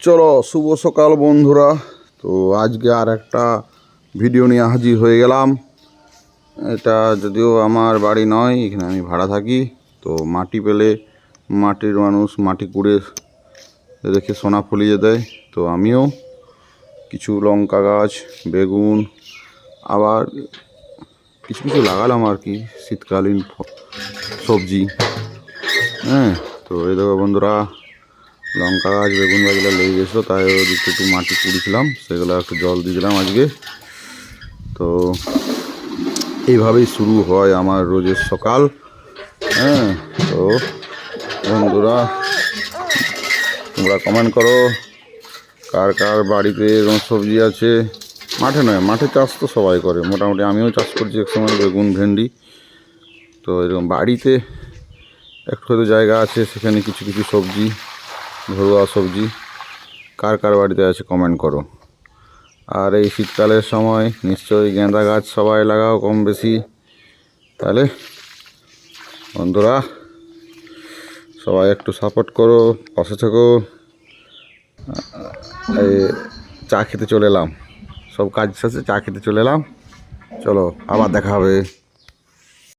চলো শুভ সকাল বন্ধুরা। তো আজকে আর একটা ভিডিও নিয়ে হাজির হয়ে গেলাম। এটা যদিও আমার বাড়ি নয়, এখানে আমি ভাড়া থাকি। তো মাটি পেলে মাটির মানুষ মাটি কুড়ে রেখে সোনা ফলিয়ে দেয়। তো আমিও কিছু লঙ্কা গাছ, বেগুন, আবার কিছু কিছু লাগালাম আর কি, শীতকালীন সবজি। হ্যাঁ, তো এই দেখো বন্ধুরা, লঙ্কা গাছ, বেগুন গাছগুলো লেগে গেছিলো, তাই ওদিকে একটু মাটি কুড়িয়েছিলাম, সেগুলো একটু জল দিয়েছিলাম আজকে। তো এইভাবেই শুরু হয় আমার রোজের সকাল। হ্যাঁ, তো বন্ধুরা তোমরা কমেন্ট করো কার কার বাড়িতে এরকম সবজি আছে। মাঠে নয়, মাঠে চাষ তো সবাই করে, মোটামুটি আমিও চাষ করছি এক সময় বেগুন, ভেন্ডি। তো এরকম বাড়িতে একটু হয়তো জায়গা আছে, সেখানে কিছু কিছু সবজি, ঘরোয়া সবজি কার কার বাড়িতে আছে কমেন্ট করো। আর এই শীতকালের সময় নিশ্চয়ই গাঁদা গাছ সবাই লাগাও কম বেশি। তাহলে বন্ধুরা সবাই একটু সাপোর্ট করো, পাশে থেকো। এই চা খেতে চলে এলাম, সব কাজ শেষে চা খেতে চলে এলাম। চলো আবার দেখা হবে।